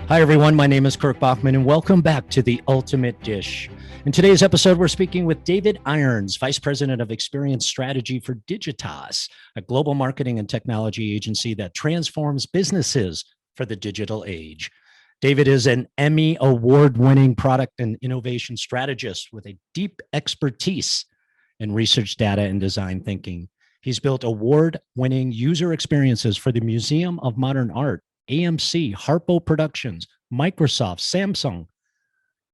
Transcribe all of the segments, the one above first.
Hi, everyone. My name is Kirk Bachman, and welcome back to The Ultimate Dish. In today's episode, we're speaking with David Irons, Vice President of Experience Strategy for Digitas, a global marketing and technology agency that transforms businesses for the digital age. David is an Emmy Award-Winning product and innovation strategist with a deep expertise in research data and design thinking. He's built award-winning user experiences for the Museum of Modern Art, AMC, Harpo Productions, Microsoft, Samsung,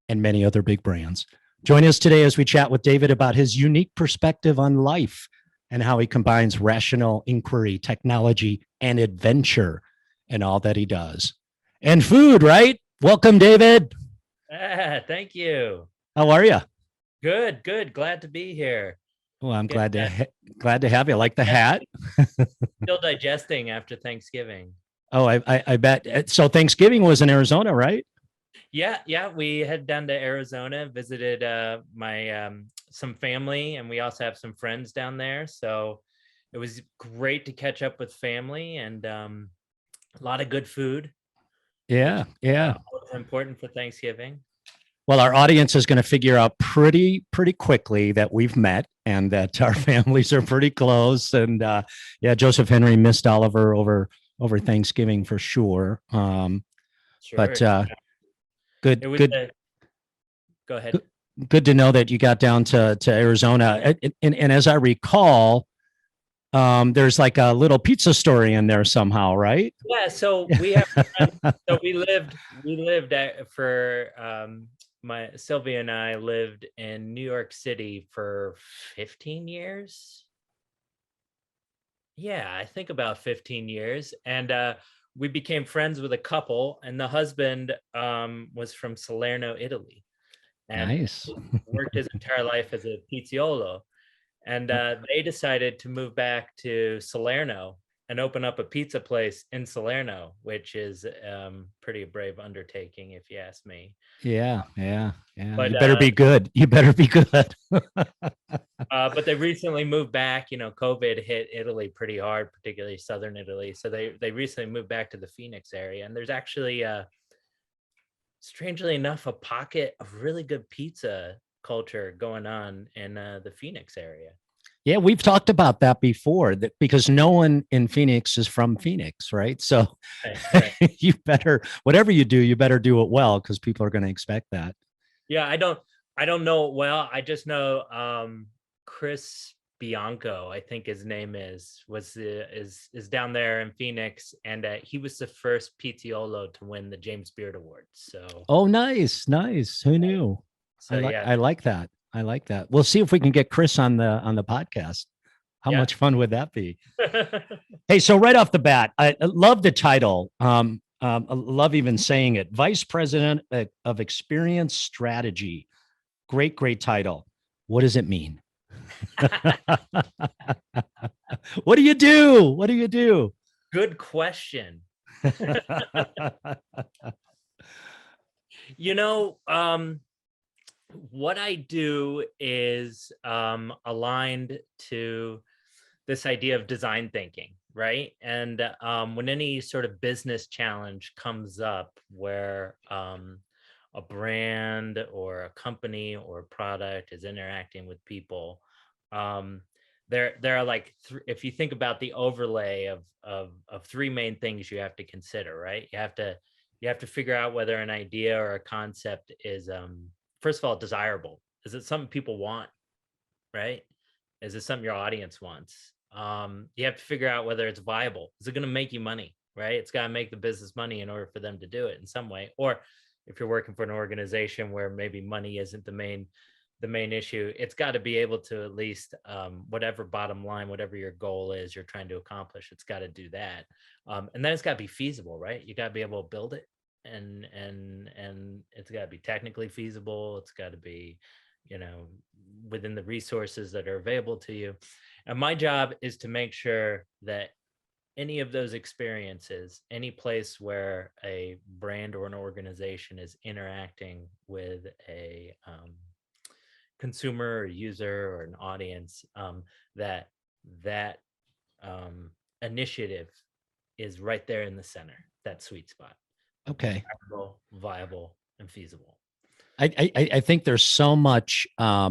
and many other big brands. Join us today as we chat with David about his unique perspective on life and how he combines rational inquiry, technology, and adventure in all that he does. And food, right? Welcome, David. Thank you. How are you? Good, good. Glad to be here. Well, I'm glad to have you. I like the hat. Still digesting after Thanksgiving. Oh, I bet. So Thanksgiving was in Arizona, right? Yeah. We head down to Arizona, visited my some family, and we also have some friends down there. So it was great to catch up with family and a lot of good food. Yeah. Was important for Thanksgiving. Well, our audience is going to figure out pretty quickly that we've met and that our families are pretty close. And yeah, Joseph Henry missed Oliver over Thanksgiving for sure. Sure. But good. Go ahead. Good to know that you got down to Arizona. And as I recall, there's like a little pizza story in there somehow, right? Yeah. So we have. So we lived my Sylvia and I lived in New York City for 15 years. Yeah, I think about 15 years. And we became friends with a couple, and the husband was from Salerno, Italy, and Nice. worked his entire life as a pizziolo. And they decided to move back to Salerno and open up a pizza place in Salerno, which is pretty brave undertaking, if you ask me. Yeah. But You better be good. You better be good. But they recently moved back. You know, COVID hit Italy pretty hard, particularly southern Italy. So they recently moved back to the Phoenix area, and there's actually, strangely enough, a pocket of really good pizza culture going on in the Phoenix area. Yeah, we've talked about that before, that because no one in Phoenix is from Phoenix, right? So Right. you better, whatever you do, you better do it well because people are going to expect that. Yeah, I don't know it well. I just know Chris Bianco, I think his name is down there in Phoenix, and he was the first Pizziolo to win the James Beard Award. So Oh, nice. Who knew? so yeah. I like that. We'll see if we can get Chris on the podcast. How much fun would that be? Hey, so right off the bat, I love the title. I love even saying it. Vice President of Experience Strategy. Great title. What does it mean? What do you do? Good question. You know, what I do is aligned to this idea of design thinking, right? And when any sort of business challenge comes up where a brand or a company or a product is interacting with people, um, there are like if you think about the overlay of three main things you have to consider, right? You have to figure out whether an idea or a concept is first of all desirable. Is it something people want, right? Is it something your audience wants? You have to figure out whether it's viable. Is it going to make you money, right? It's got to make the business money in order for them to do it in some way. Or if you're working for an organization where maybe money isn't the main issue, it's got to be able to at least whatever bottom line, whatever your goal is you're trying to accomplish, it's got to do that. And then it's got to be feasible, right? You got to be able to build it, and it's got to be technically feasible. It's got to be, within the resources that are available to you. And my job is to make sure that any of those experiences, any place where a brand or an organization is interacting with a consumer or user or an audience, that initiative is right there in the center, that sweet spot. Okay. viable, and feasible. I think there's so much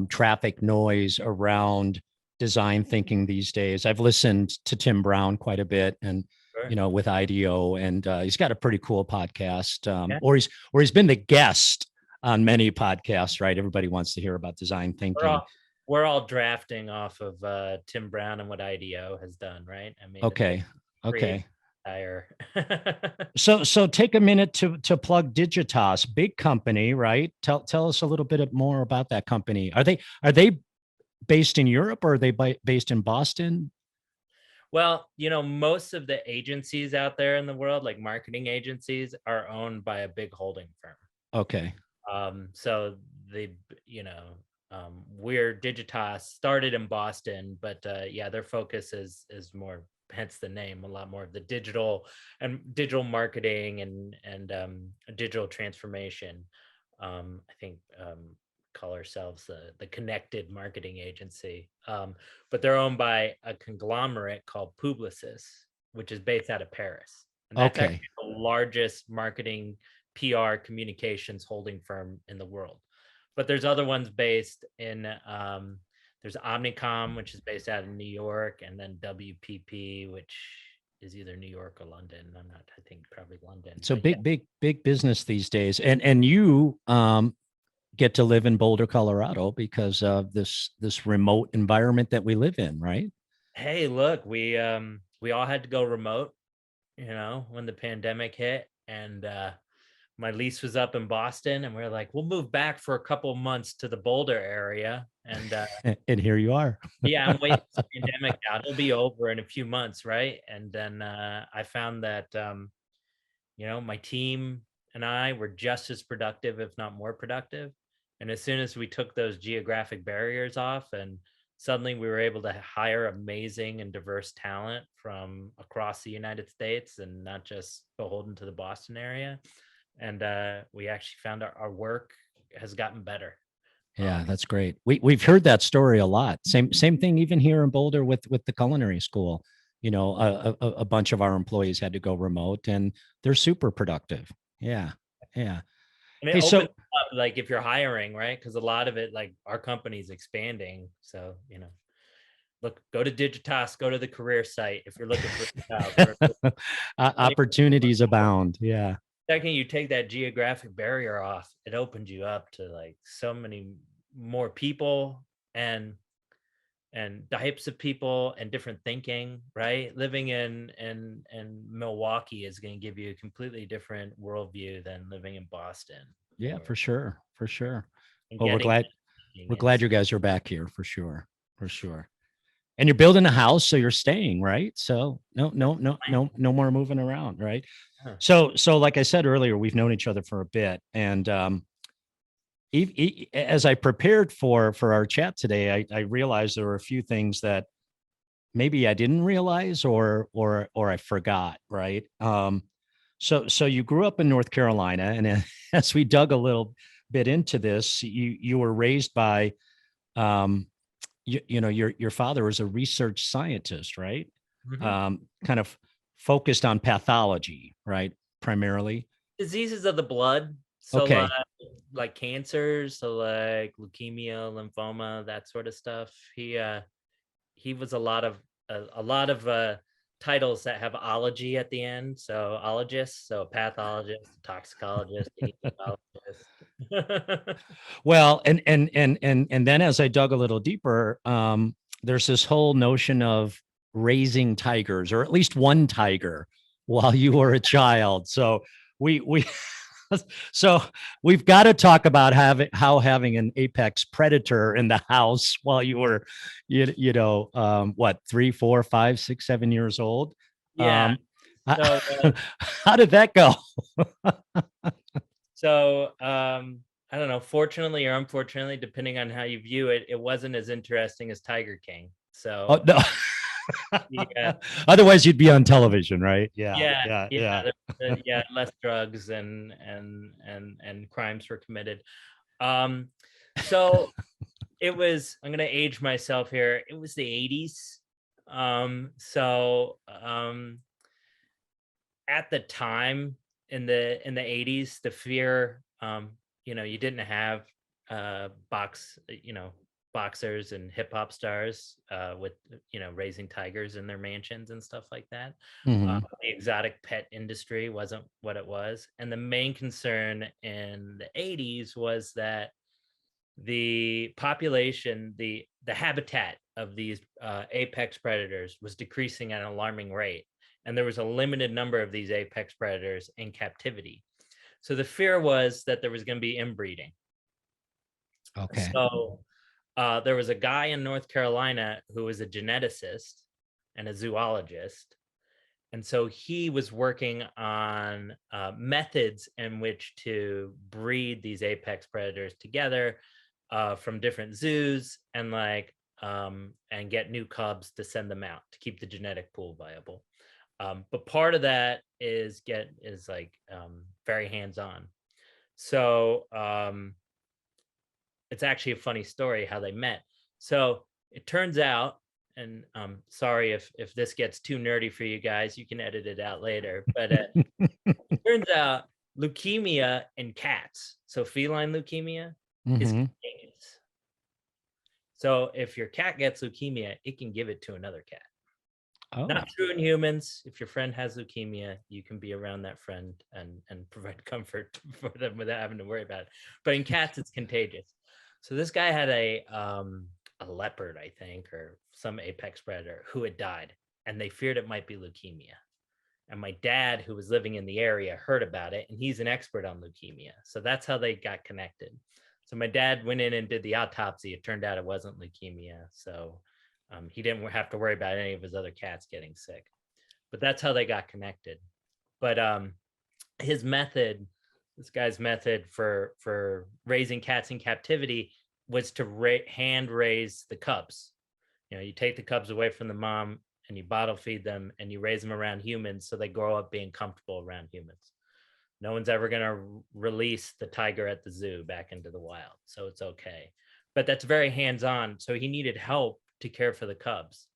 traffic noise around design thinking these days. I've listened to Tim Brown quite a bit, and Sure. with IDEO, and he's got a pretty cool podcast. Yeah. Or he's been the guest on many podcasts. Right? Everybody wants to hear about design We're thinking. all we're all drafting off of Tim Brown and what IDEO has done, right? I mean, they Okay. create Okay. entire. So take a minute to plug Digitas, big company, right? Tell us a little bit more about that company. Are they based in Europe, or are they based in Boston? Well, most of the agencies out there in the world, like marketing agencies, are owned by a big holding firm. Okay. So they, we're Digitas, started in Boston, but yeah, their focus is more, hence the name, a lot more of the digital marketing and digital transformation. I think call ourselves the connected marketing agency, but they're owned by a conglomerate called Publicis, which is based out of Paris, and that's Okay. actually the largest marketing PR communications holding firm in the world. But there's other ones based in there's Omnicom, which is based out of New York, and then WPP, which is either New York or London. I'm not, I think probably London. So But yeah, big business these days. And you get to live in Boulder, Colorado because of this remote environment that we live in, right? hey, look, we all had to go remote, when the pandemic hit, and my lease was up in Boston, and we are like, we'll move back for a couple of months to the Boulder area. And And here you are. yeah, I'm waiting for the pandemic out. It'll be over in a few months, right? And then I found that my team and I were just as productive, if not more productive. And as soon as we took those geographic barriers off, and suddenly we were able to hire amazing and diverse talent from across the United States and not just beholden to the Boston area. And we actually found our work has gotten better. Yeah, that's great. We've heard that story a lot. Same thing even here in Boulder with the culinary school. A bunch of our employees had to go remote, and they're super productive. Yeah, yeah. And it Hey, opens so up, like, if you're hiring, right? Because a lot of it, like, our company's expanding. So, look, go to Digitas, go to the career site if you're looking for a job. opportunities abound. Yeah, Second, you take that geographic barrier off, it opens you up to like so many more people and types of people and different thinking, right? Living in Milwaukee is going to give you a completely different worldview than living in Boston yeah, or for sure, for sure. and Well, we're getting glad we're and glad you guys are back here for sure, for sure. And you're building a house, so you're staying, right? So no more moving around, right? Huh. So like I said earlier, we've known each other for a bit, and as I prepared for our chat today, I realized there were a few things that maybe I didn't realize or I forgot, right? So you grew up in North Carolina, and as we dug a little bit into this, you were raised by your father was a research scientist, right? Mhm. Kind of focused on pathology, right? Primarily. Diseases of the blood. So Okay. like cancers, so like leukemia, lymphoma, that sort of stuff. He was a lot of titles that have ology at the end. So ologist, so pathologist, toxicologist, etiologist. Well, and then as I dug a little deeper, there's this whole notion of raising tigers, or at least one tiger, while you were a child. So we so we've got to talk about how having an apex predator in the house while you were, what, 3, 4, 5, 6, 7 years old. Yeah. So How did that go? I don't know, fortunately or unfortunately, depending on how you view it, it wasn't as interesting as Tiger King. Oh So no. yeah, Otherwise, you'd be on television, right? Yeah, yeah, yeah, yeah, yeah. yeah, less drugs and crimes were committed. Um, so it was, I'm gonna age myself here. It was the 80s. So at the time, in the 80s, the fear, you didn't have boxers and hip hop stars with raising tigers in their mansions and stuff like that. Hmm. The exotic pet industry wasn't what it was, and the main concern in the 80s was that the population, the habitat of these apex predators was decreasing at an alarming rate, and there was a limited number of these apex predators in captivity. So the fear was that there was going to be inbreeding. Okay. So there was a guy in North Carolina who was a geneticist and a zoologist. And so he was working on methods in which to breed these apex predators together from different zoos and get new cubs to send them out to keep the genetic pool viable. But part of that is very hands-on. So it's actually a funny story how they met. So it turns out, and sorry if this gets too nerdy for you guys, you can edit it out later. But it turns out leukemia in cats, so feline leukemia, is Hmm. contagious. So if your cat gets leukemia, it can give it to another cat. Oh, Not true in humans. If your friend has leukemia, you can be around that friend and provide comfort for them without having to worry about it. But in cats, it's contagious. So this guy had a leopard, I think, or some apex predator who had died, and they feared it might be leukemia. And my dad, who was living in the area, heard about it, and he's an expert on leukemia. So that's how they got connected. So my dad went in and did the autopsy. It turned out it wasn't leukemia. So he didn't have to worry about any of his other cats getting sick. But that's how they got connected. But his method, this guy's method for raising cats in captivity was to hand raise the cubs. You take the cubs away from the mom and you bottle feed them and you raise them around humans so they grow up being comfortable around humans. No one's ever going to release the tiger at the zoo back into the wild, so it's okay. But that's very hands-on. So he needed help to care for the cubs.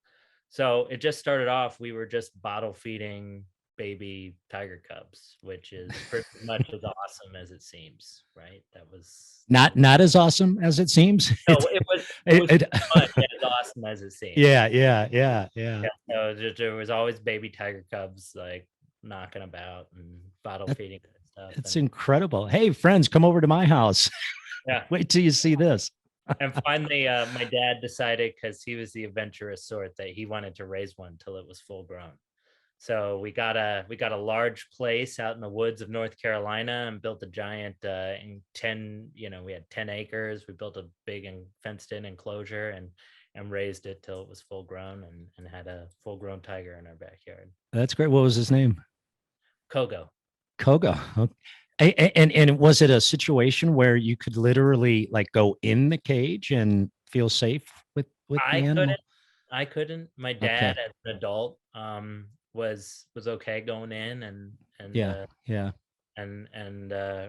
So it just started off, we were just bottle feeding baby tiger cubs, which is pretty much as awesome as it seems, right? That was not as awesome as it seems. no, it was much as awesome as it seems. Yeah, yeah, yeah, yeah. Yeah, so there was always baby tiger cubs like knocking about and bottle That, feeding and stuff. it's And incredible. Hey, friends, come over to my house. yeah, Wait till you see this. and finally, my dad decided, because he was the adventurous sort, that he wanted to raise one till it was full grown. So we got a large place out in the woods of North Carolina and built a giant we had 10 acres. We built a big and fenced in enclosure and raised it till it was full grown and had a full grown tiger in our backyard. That's great. What was his name? Kogo. Kogo. And was it a situation where you could literally like go in the cage and feel safe with the I animal? couldn't. I couldn't. My Okay. dad, as an adult, was okay going in Yeah. Yeah.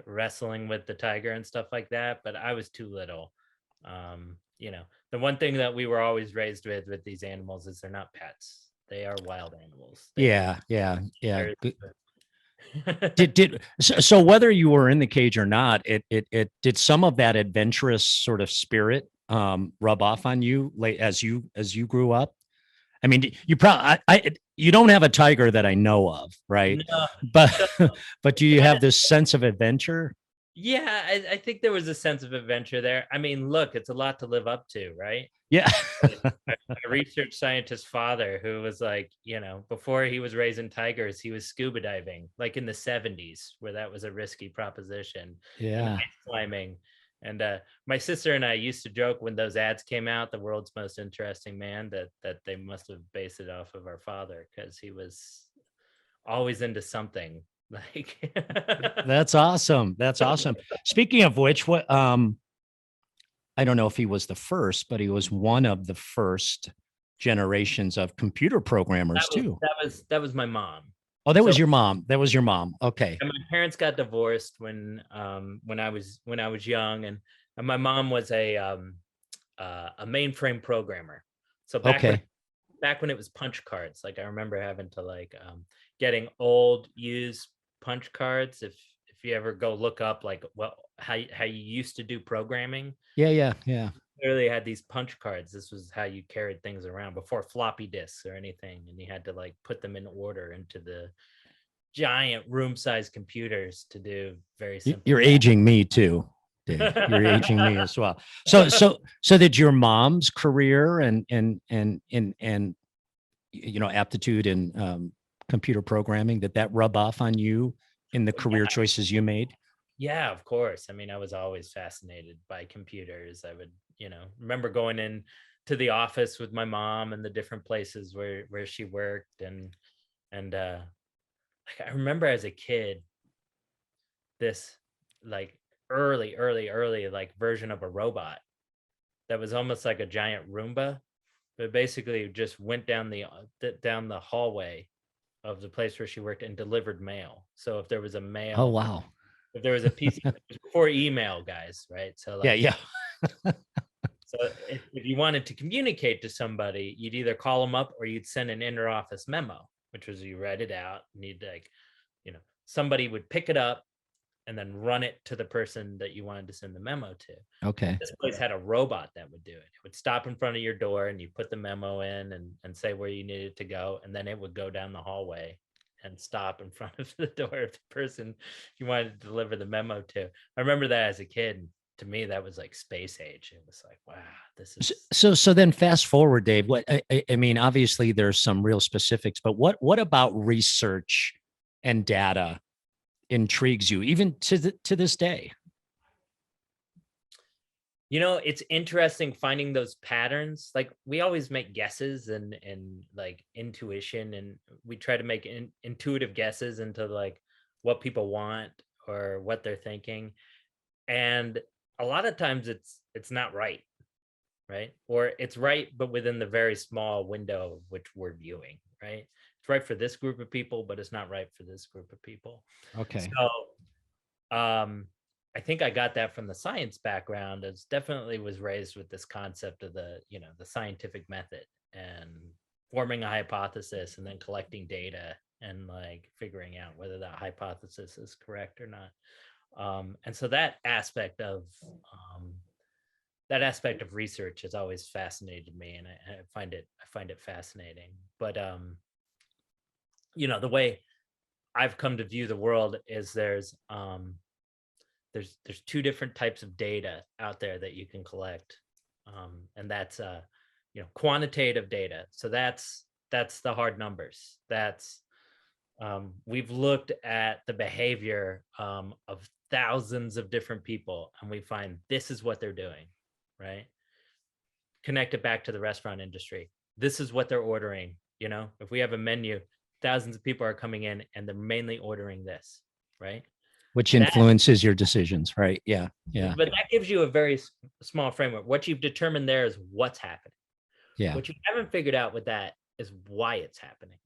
wrestling with the tiger and stuff like that, but I was too little. The one thing that we were always raised with these animals is they're not pets. They are wild animals. Yeah. Yeah. Yeah. They're- So whether you were in the cage or not, it did some of that adventurous sort of spirit rub off on you late as you grew up? I mean, you probably you don't have a tiger that I know of, right? no, But so but do you have this sense of adventure? yeah, I think there was a sense of adventure there. I mean, look, it's a lot to live up to, right? Yeah. A research scientist father who was like, before he was raising tigers, he was scuba diving, like in the 70s, where that was a risky proposition, and Yeah. ice climbing. And my sister and I used to joke when those ads came out, the world's most interesting man, that they must have based it off of our father, because he was always into something. Like That's awesome. That's awesome. Speaking of which, what I don't know if he was the first, but he was one of the first generations of computer programmers too. that was my mom. Oh, that So was your mom. That was your mom. Okay. and my parents got divorced when I was young, and my mom was a mainframe programmer. So Okay. back when it was punch cards, like I remember having to getting old used punch cards. If you ever go look up like how you used to do programming, Yeah. literally had these punch cards. This was how you carried things around before floppy disks or anything, and you had to like put them in order into the giant room-sized computers to do very simple. You're aging me too, Dave. You're aging me as well. So did your mom's career and aptitude in computer programming, did that rub off on you in the career choices you made? Yeah, of course. I mean, I was always fascinated by computers. I would, remember going in to the office with my mom and the different places where she worked, and like I remember as a kid this like early like version of a robot that was almost like a giant Roomba, but basically just went down down the hallway of the place where she worked and delivered mail. So if there was a Oh, mail, wow. if there was a piece, it was before email, guys, right? So Yeah, like, yeah. so if you wanted to communicate to somebody, you'd either call them up or you'd send an inter-office memo, which was you write it out and you'd like, somebody would pick it up and then run it to the person that you wanted to send the memo to. Okay. This place had a robot that would do it. It would stop in front of your door and you put the memo in and say where you needed to go. And then it would go down the hallway and stop in front of the door of the person you wanted to deliver the memo to. I remember that as a kid. And to me, that was like space age. It was like, wow, this is So then fast forward, Dave. What I mean, obviously there's some real specifics, but what about research and data intrigues you even to this day? it's interesting finding those patterns. Like we always make guesses and like intuition, and we try to make intuitive guesses into like what people want or what they're thinking. And a lot of times it's not right, or it's right but within the very small window of which we're viewing, right? It's right for this group of people but it's not right for this group of people. Okay. So I think I got that from the science background. It's definitely was raised with this concept of the scientific method and forming a hypothesis and then collecting data and like figuring out whether that hypothesis is correct or not. And so um, that aspect of research has always fascinated me, and I find it fascinating. But the way I've come to view the world is there's two different types of data out there that you can collect, and that's quantitative data. So that's the hard numbers. That's we've looked at the behavior of thousands of different people, and we find this is what they're doing, right? Connect it back to the restaurant industry. This is what they're ordering. If we have a menu, thousands of people are coming in and they're mainly ordering this, right? Which That influences your decisions, right? Yeah. Yeah. But that gives you a very small framework. What you've determined there is what's happening. Yeah. What you haven't figured out with that is why it's happening.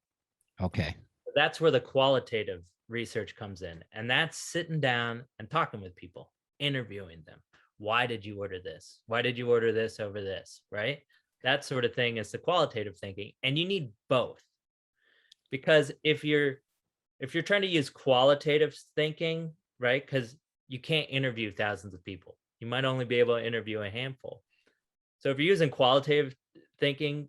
Okay. That's where the qualitative research comes in. And that's sitting down and talking with people, interviewing them. Why did you order this? Why did you order this over this? Right? That sort of thing is the qualitative thinking. And you need both. Because if you're trying to use qualitative thinking, right? Because you can't interview thousands of people. You might only be able to interview a handful. So if you're using qualitative thinking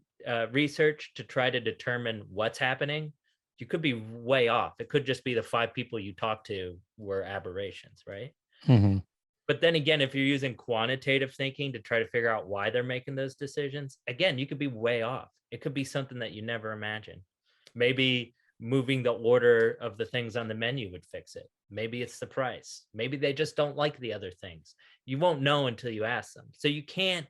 research to try to determine what's happening, you could be way off. It could just be the 5 people you talked to were aberrations, right? Mm-hmm. But then again, if you're using quantitative thinking to try to figure out why they're making those decisions, again, you could be way off. It could be something that you never imagined. Maybe moving the order of the things on the menu would fix it. Maybe it's the price. Maybe they just don't like the other things. You won't know until you ask them. So you can't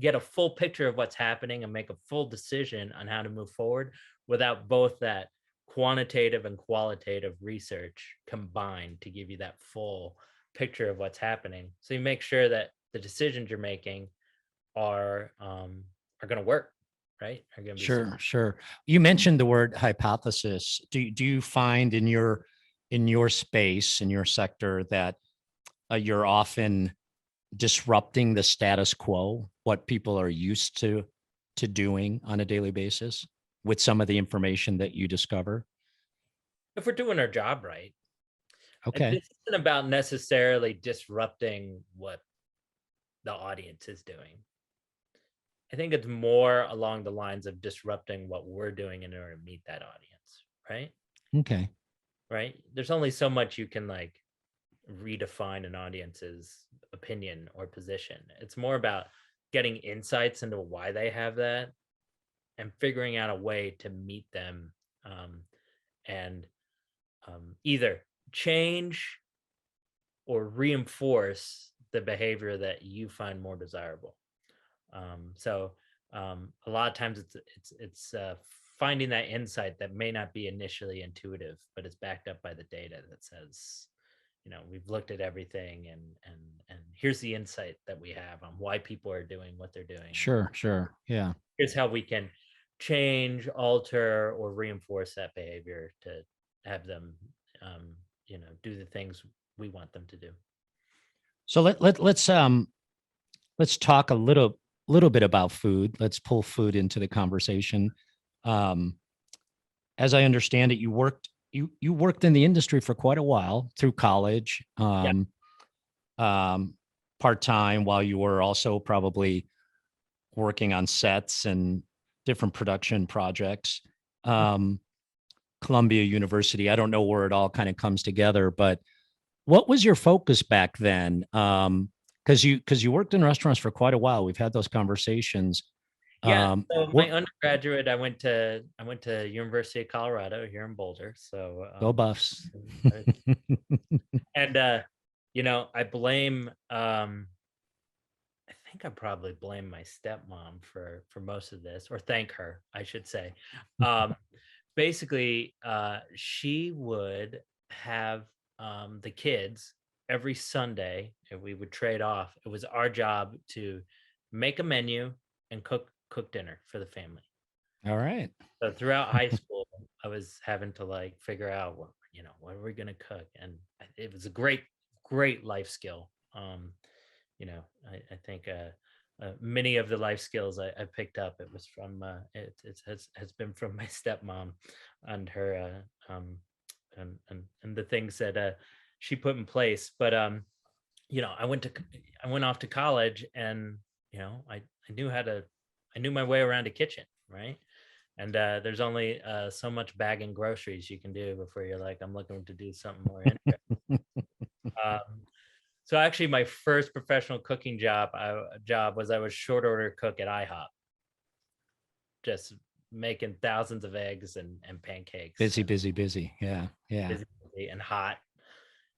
get a full picture of what's happening and make a full decision on how to move forward without both that quantitative and qualitative research combined to give you that full picture of what's happening. So you make sure that the decisions you're making are going to work, right? Are going to be Sure. You mentioned the word hypothesis. Do you find in your space, in your sector, that you're often disrupting the status quo, what people are used to doing on a daily basis with some of the information that you discover? if we're doing our job right. And Okay. this isn't about necessarily disrupting what the audience is doing. I think it's more along the lines of disrupting what we're doing in order to meet that audience, right? Okay. Right? There's only so much you can like redefine an audience's opinion or position. It's more about getting insights into why they have that and figuring out a way to meet them, and either change or reinforce the behavior that you find more desirable. So a lot of times it's finding that insight that may not be initially intuitive, but it's backed up by the data that says, we've looked at everything, and here's the insight that we have on why people are doing what they're doing. Sure. Sure. Yeah. Here's how we can change, alter, or reinforce that behavior to have them, do the things we want them to do. So let's talk a little bit about food. Let's pull food into the conversation. Um, as I understand it, you worked in the industry for quite a while through college, Yeah. um, part time, while you were also probably working on sets and different production projects. Um, Columbia University. I don't know where it all kind of comes together, but what was your focus back then? Because you worked in restaurants for quite a while. We've had those conversations. Yeah, so my What undergraduate, I went to University of Colorado here in Boulder. So Go Buffs? I- and I blame I think I probably blame my stepmom for most of this, or thank her, I should say. Um Basically, she would have the kids every Sunday, and we would trade off. It was our job to make a menu and cook dinner for the family. All right. So throughout high school, I was having to like figure out what are we gonna cook, and it was a great life skill. I think many of the life skills I picked up, it was from has been from my stepmom and her and the things that she put in place. But I went off to college, and I knew how to I knew my way around a kitchen, right? And there's only so much bagging groceries you can do before you're like, I'm looking to do something more interesting. Um, so actually, my first professional cooking job was I was short order cook at IHOP, just making thousands of eggs and pancakes, Busy, and busy, busy. Yeah, yeah. busy and hot,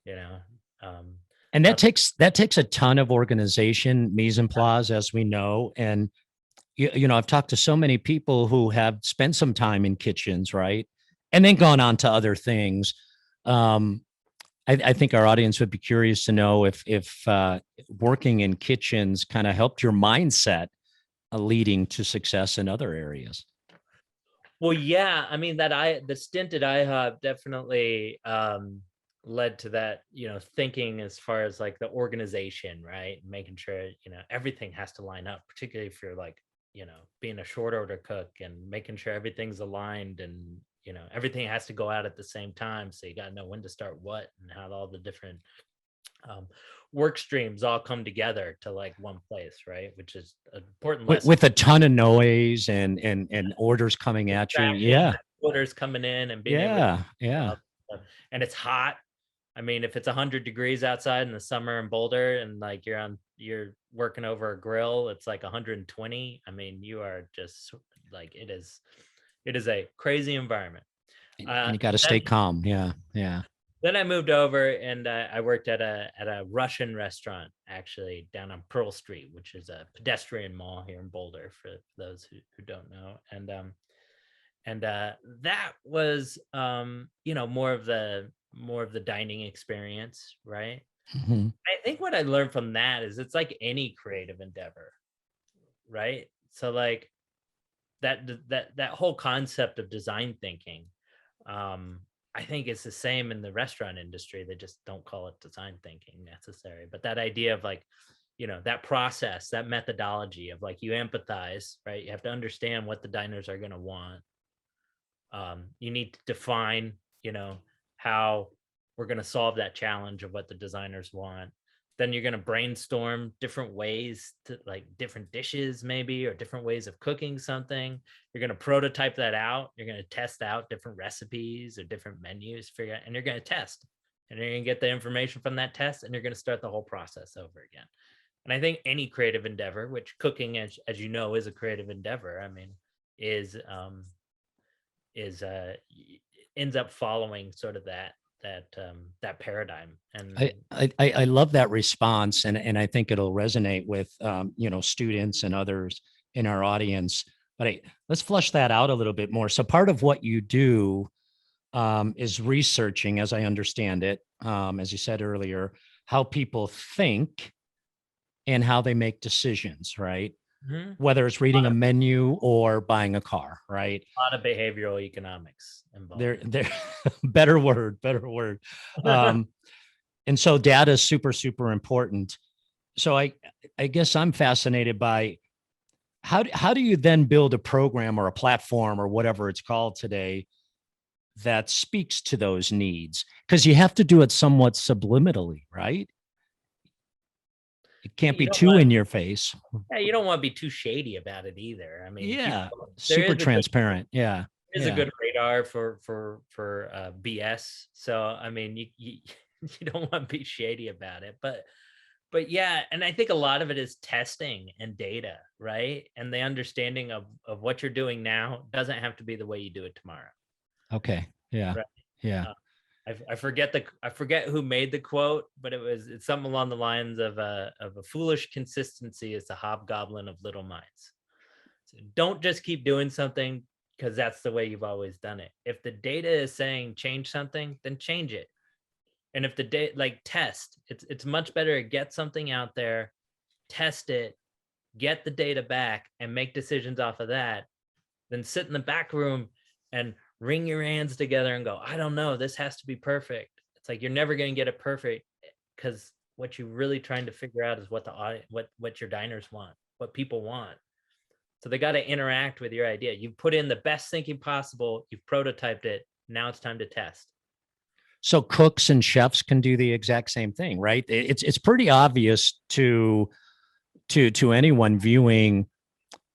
you know. Um, And not that takes a ton of organization, mise en place, as we know. And I've talked to so many people who have spent some time in kitchens, right, and then gone on to other things. Um, I think our audience would be curious to know if working in kitchens kind of helped your mindset, leading to success in other areas. Well, yeah, I mean the stint at IHOP definitely led to that, thinking as far as like the organization, right? Making sure, everything has to line up, particularly if you're like, being a short order cook and making sure everything's aligned, and everything has to go out at the same time. So you got to know when to start what and how all the different um, work streams all come together to like one place, right? Which is an important lesson. With a ton of noise and orders coming at you. Distractions Yeah, and orders coming in and being able to yeah, yeah. up stuff. And it's hot. I mean, if it's 100 degrees outside in the summer in Boulder, and like you're working over a grill, it's like 120. I mean, you are just like it is a crazy environment. And you got to Then stay calm. Yeah, yeah. then I moved over, and I worked at a Russian restaurant, actually, down on Pearl Street, which is a pedestrian mall here in Boulder for those who don't know. And that was more of the dining experience, right? Mhm. I think what I learned from that is it's like any creative endeavor, right? So like that whole concept of design thinking, um I think it's the same in the restaurant industry. They just don't call it design thinking necessary, but that idea of like, that process, that methodology of like, you empathize, right? You have to understand what the diners are going to want. You need to define, how we're going to solve that challenge of what the designers want. Then you're going to brainstorm different ways to, like, different dishes maybe, or different ways of cooking something. You're going to prototype that out. You're going to test out different recipes or different menus, figure out, and you're going to test. And you're going to get the information from that test, and you're going to start the whole process over again. And I think any creative endeavor, which cooking, as you know, is a creative endeavor, I mean, is ends up following sort of that paradigm. And I love that response, and I think it'll resonate with students and others in our audience. But let's flush that out a little bit more. So part of what you do is researching, as I understand it, as you said earlier, how people think and how they make decisions, right? Whether it's reading a menu or buying a car, right? A lot of behavioral economics involved. There, better word. And so data is super, super important. So I guess I'm fascinated by how do you then build a program or a platform or whatever it's called today that speaks to those needs? Because you have to do it somewhat subliminally, right? It can't be too in your face. Yeah, you don't want to be too shady about it either. I mean, yeah, super transparent. There's a good radar for BS. So I mean, you don't want to be shady about it, but yeah, and I think a lot of it is testing and data, right? And the understanding of what you're doing now doesn't have to be the way you do it tomorrow. Okay. Yeah. Right? Yeah. I forget who made the quote, but it's something along the lines of a foolish consistency is the hobgoblin of little minds. So don't just keep doing something because that's the way you've always done it. If the data is saying change something, then change it. And if the data, like, test, it's much better to get something out there, test it, get the data back, and make decisions off of that, than sit in the back room and wring your hands together and go, I don't know, this has to be perfect. It's like, you're never going to get it perfect, because what you're really trying to figure out is what your diners want, what people want. So they got to interact with your idea. You've put in the best thinking possible. You've prototyped it. Now it's time to test. So cooks and chefs can do the exact same thing, right? It's pretty obvious to anyone viewing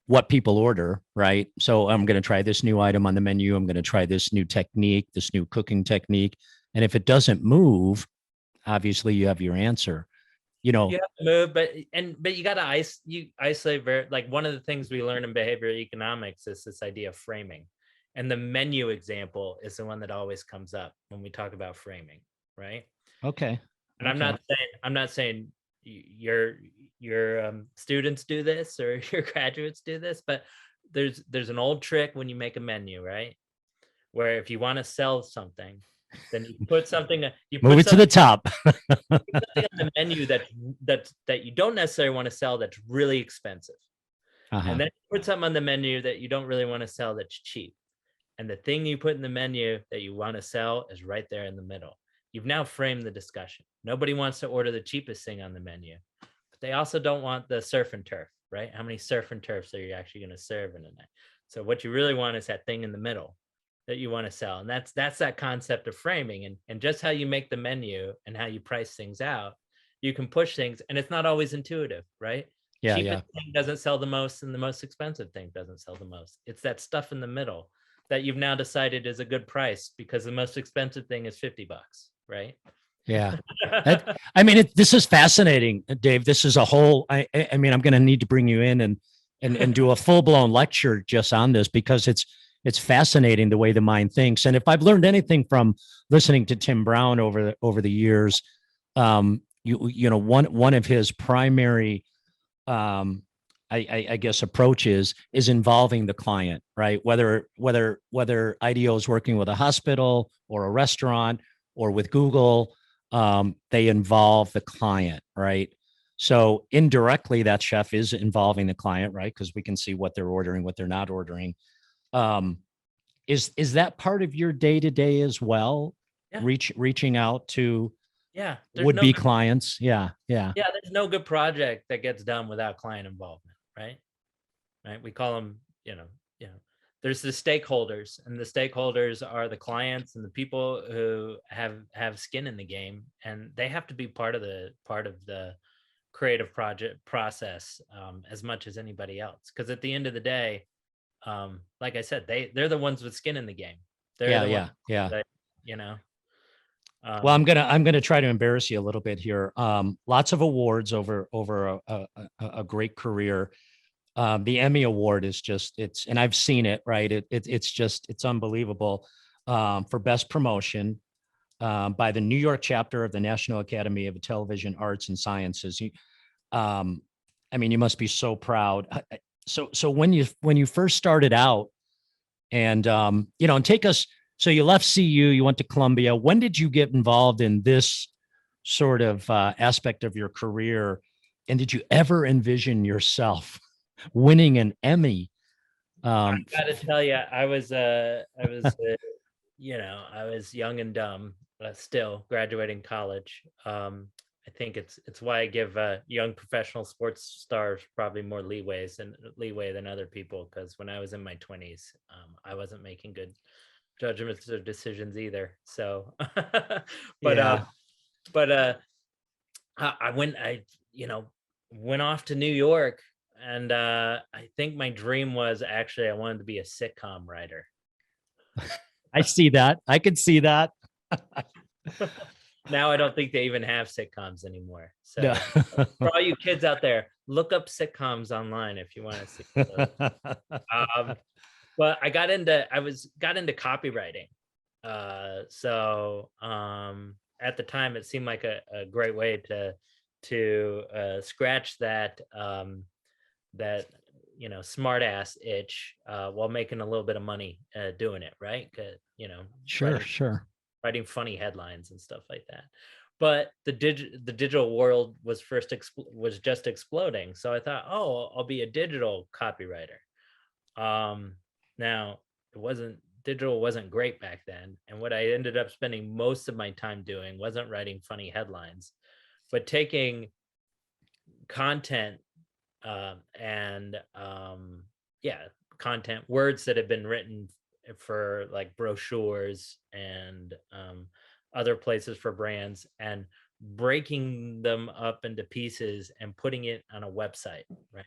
what people order, right? So I'm going to try this new item on the menu. I'm going to try this new technique, this new cooking technique. And if it doesn't move, obviously you have your answer. You have to move, but you got to isolate. Like, one of the things we learn in behavioral economics is this idea of framing. And the menu example is the one that always comes up when we talk about framing, right? Okay. And I'm not saying your students do this or your graduates do this, but there's an old trick when you make a menu, right? Where if you want to sell something, then you put something, move it to the top. Something on the menu that you don't necessarily want to sell, that's really expensive. And then you put something on the menu that you don't really want to sell, that's cheap. And the thing you put in the menu that you want to sell is right there in the middle. You've now framed the discussion. Nobody wants to order the cheapest thing on the menu, but they also don't want the surf and turf, right? How many surf and turfs are you actually going to serve in a night? So what you really want is that thing in the middle that you want to sell. And that's that concept of framing, and just how you make the menu and how you price things out. You can push things, and it's not always intuitive, right? Cheapest thing doesn't sell the most, and the most expensive thing doesn't sell the most. It's that stuff in the middle that you've now decided is a good price, because the most expensive thing is $50, right? Yeah. I mean, this is fascinating, Dave. This is a whole, I mean, I'm going to need to bring you in and do a full blown lecture just on this, because it's fascinating the way the mind thinks. And if I've learned anything from listening to Tim Brown over the years, one of his primary, I guess, approaches is involving the client, right? Whether IDEO is working with a hospital or a restaurant or with Google, they involve the client, right? So indirectly, that chef is involving the client, right? Because we can see what they're ordering, what they're not ordering. Is that part of your day-to-day as well? Yeah. Reaching out to would-be clients. Yeah. There's no good project that gets done without client involvement, right? We call them, there's the stakeholders, and the stakeholders are the clients and the people who have skin in the game, and they have to be part of the creative project process, as much as anybody else. Because at the end of the day, like I said, they're the ones with skin in the game. They're Yeah, the ones yeah, yeah. that, you know. Well, Um, I'm gonna try to embarrass you a little bit here. Lots of awards over a great career. The Emmy Award is just and I've seen it, right? It's unbelievable. For best promotion, by the New York chapter of the National Academy of Television Arts and Sciences. Um, I mean, you must be so proud. So when you first started out, and and take us. So you left CU, you went to Columbia. When did you get involved in this sort of aspect of your career? And did you ever envision yourself winning an Emmy? I Um, gotta tell you, I was young and dumb, still graduating college. I think it's why I give young professional sports stars probably more leeway than other people. Because when I was in my 20s, I wasn't making good judgments or decisions either. So, but yeah, but I went off to New York, and I think my dream was actually I wanted to be a sitcom writer. I see that. I could see that. Now I don't think they even have sitcoms anymore. No. So for all you kids out there, look up sitcoms online if you want to see those. Um, but got into copywriting. At the time, it seemed like a great way to scratch that smart ass itch, while making a little bit of money doing it, right? 'Cause, Sure, writing sure. funny headlines and stuff like that. But the digital world was just exploding. So I thought, oh, I'll be a digital copywriter. Um, Now it wasn't digital wasn't great back then, and what I ended up spending most of my time doing wasn't writing funny headlines, but taking content, and yeah, content words that have been written for like brochures and other places for brands, and breaking them up into pieces and putting it on a website, right?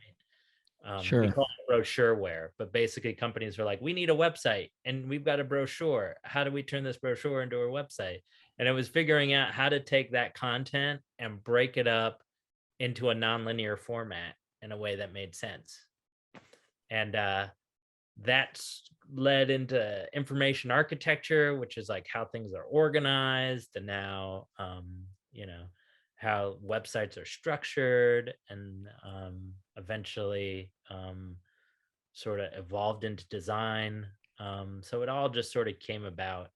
We Sure. call it brochureware, but basically companies are like, we need a website and we've got a brochure. How do we turn this brochure into a website? And it was figuring out how to take that content and break it up into a nonlinear format in a way that made sense. And that's led into information architecture, which is like how things are organized, and now how websites are structured, and eventually sort of evolved into design. So it all just sort of came about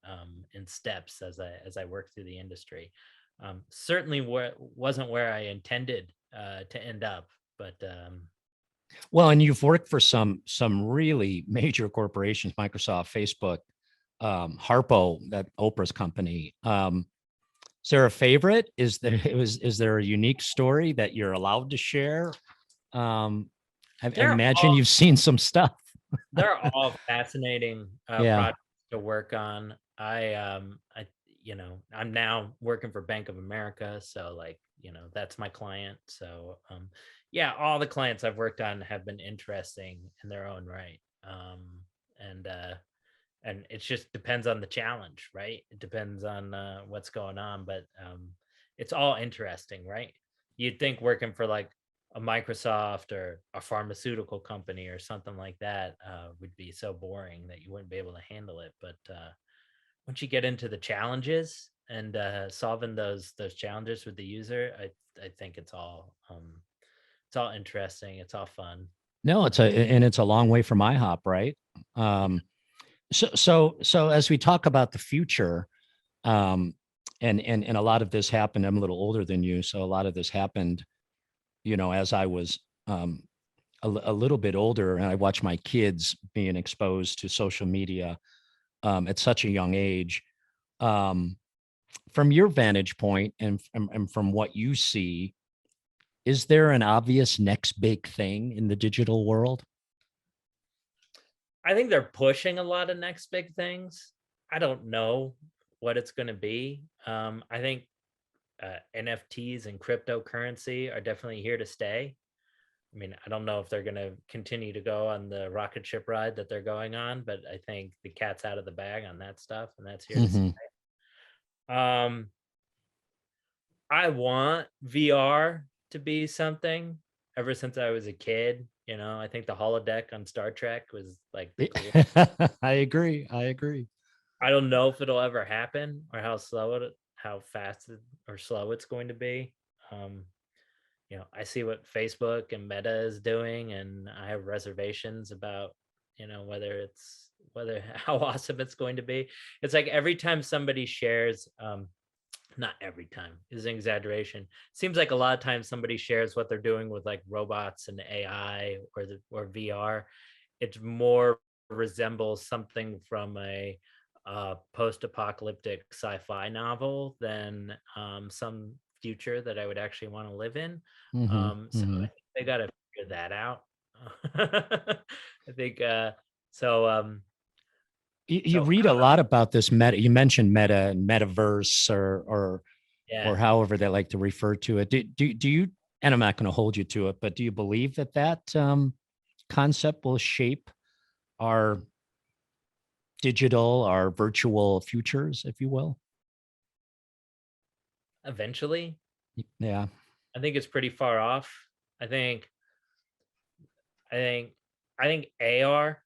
in steps as I worked through the industry. Certainly wasn't where I intended to end up, but Well, and you've worked for some really major corporations, Microsoft, Facebook, Harpo, that Oprah's company. Is there a favorite? Is there a unique story that you're allowed to share? I they're imagine all you've seen some stuff. they're all fascinating Yeah, projects to work on. I'm now working for Bank of America, so like, that's my client. So yeah, all the clients I've worked on have been interesting in their own right. And it just depends on the challenge, right? It depends on what's going on, but it's all interesting, right? You'd think working for like a Microsoft or a pharmaceutical company or something like that would be so boring that you wouldn't be able to handle it. But once you get into the challenges and solving those challenges with the user, I think it's all interesting. It's all fun. no, it's a long way from IHOP, right? Um, so as we talk about the future, um, and a lot of this happened. I'm a little older than you, so a lot of this happened, as I was a little bit older, and I watched my kids being exposed to social media at such a young age. Um, from your vantage point and from what you see, is there an obvious next big thing in the digital world? I think they're pushing a lot of next big things. I don't know what it's going to be. I think NFTs and cryptocurrency are definitely here to stay. I mean, I don't know if they're going to continue to go on the rocket ship ride that they're going on, but I think the cat's out of the bag on that stuff, and that's here to stay. Um, I want VR to be something. Ever since I was a kid, I think the holodeck on Star Trek was like the coolest. I agree. I don't know if it'll ever happen or how fast or slow it's going to be. I see what Facebook and Meta is doing, and I have reservations about, whether how awesome it's going to be. It's like every time somebody shares, not every time is an exaggeration. Seems like a lot of times somebody shares what they're doing with like robots and AI or VR. It more resembles something from a post-apocalyptic sci-fi novel than some future that I would actually want to live in. So I think they got to figure that out. I think so. You read a lot about this meta. You mentioned meta and metaverse or however they like to refer to it. Do you, and I'm not going to hold you to it, but do you believe that concept will shape our digital, our virtual futures, if you will? Eventually. Yeah. I think it's pretty far off. I think AR,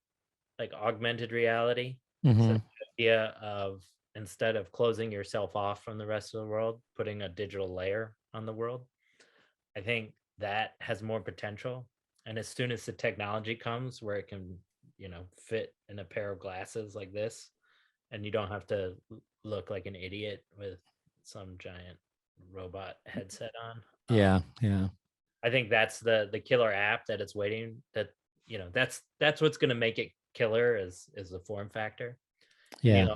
like augmented reality, so the idea of instead of closing yourself off from the rest of the world, putting a digital layer on the world, I think that has more potential. And as soon as the technology comes where it can, fit in a pair of glasses like this, and you don't have to look like an idiot with some giant robot headset on. Yeah. I think that's the killer app that it's waiting. That's what's going to make it killer is the form factor. Yeah.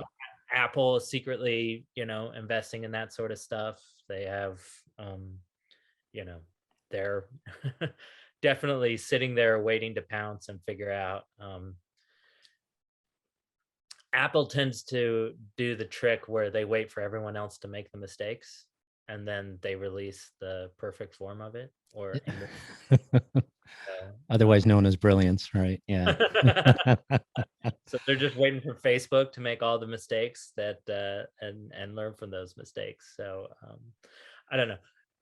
Apple is secretly, investing in that sort of stuff. They have, they're definitely sitting there waiting to pounce and figure out. Apple tends to do the trick where they wait for everyone else to make the mistakes, and then they release the perfect form of it, or otherwise known as brilliance, right? Yeah. So they're just waiting for Facebook to make all the mistakes that and learn from those mistakes. So I don't know.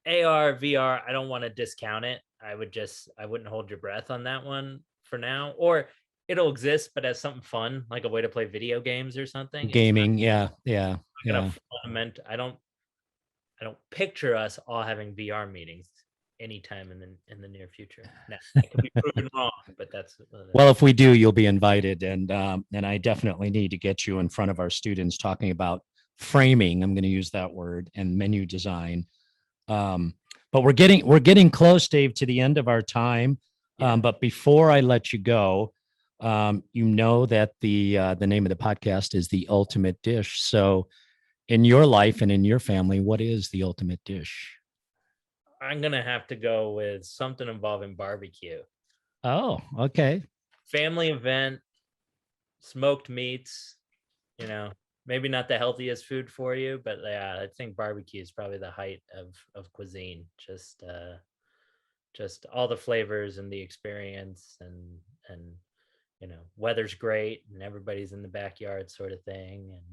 AR, VR, I don't want to discount it. I wouldn't hold your breath on that one for now. Or it'll exist, but as something fun, like a way to play video games or something. Gaming, yeah. I don't picture us all having VR meetings anytime in the near future. Now, it could be proven wrong, but that's well. If we do, you'll be invited, and I definitely need to get you in front of our students talking about framing. I'm going to use that word, and menu design. But we're getting close, Dave, to the end of our time. Yeah. But before I let you go, you know that the name of the podcast is The Ultimate Dish. So in your life and in your family, what is the ultimate dish? I'm going to have to go with something involving barbecue. Oh, okay. Family event, smoked meats, maybe not the healthiest food for you, but yeah, I think barbecue is probably the height of cuisine. Just all the flavors and the experience and weather's great and everybody's in the backyard sort of thing. And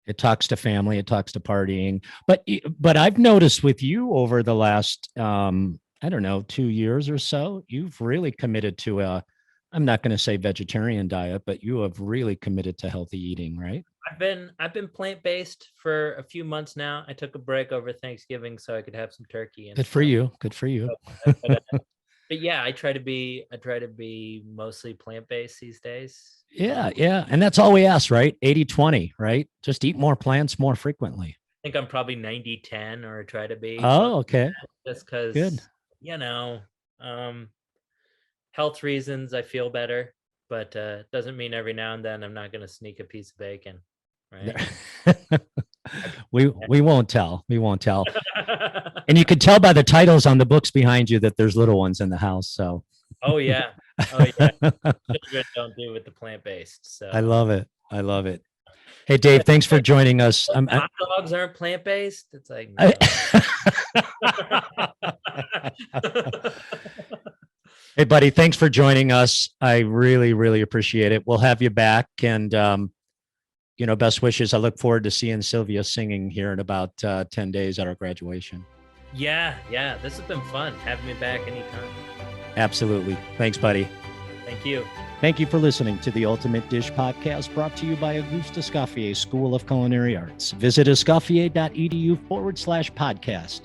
it talks to family, it talks to partying. But I've noticed with you over the last I don't know, 2 years or so, you've really committed to I'm not going to say vegetarian diet, but you have really committed to healthy eating, right? I've been plant-based for a few months now. I took a break over Thanksgiving so I could have some turkey and Good for you. Good for you. But yeah, I try to be mostly plant-based these days. Yeah. And that's all we ask, right? 80-20, right? Just eat more plants more frequently. I think I'm probably 90-10 or try to be. Oh, okay. Just because, good. Health reasons, I feel better, but doesn't mean every now and then I'm not going to sneak a piece of bacon, right? we won't tell. We won't tell. And you can tell by the titles on the books behind you that there's little ones in the house. So. Oh yeah. Oh yeah, children don't do with the plant-based. I So love it. I love it. Hey, Dave, thanks for joining us. hot dogs aren't plant-based. It's like I- no. Hey, buddy, thanks for joining us. I really, really appreciate it. We'll have you back. And, best wishes. I look forward to seeing Sylvia singing here in about 10 days at our graduation. Yeah. This has been fun. Having me back anytime. Absolutely. Thanks, buddy. Thank you. Thank you for listening to the Ultimate Dish podcast brought to you by Auguste Escoffier School of Culinary Arts. Visit escoffier.edu/podcast,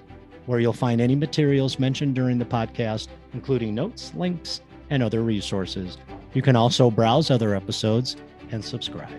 where you'll find any materials mentioned during the podcast, including notes, links, and other resources. You can also browse other episodes and subscribe.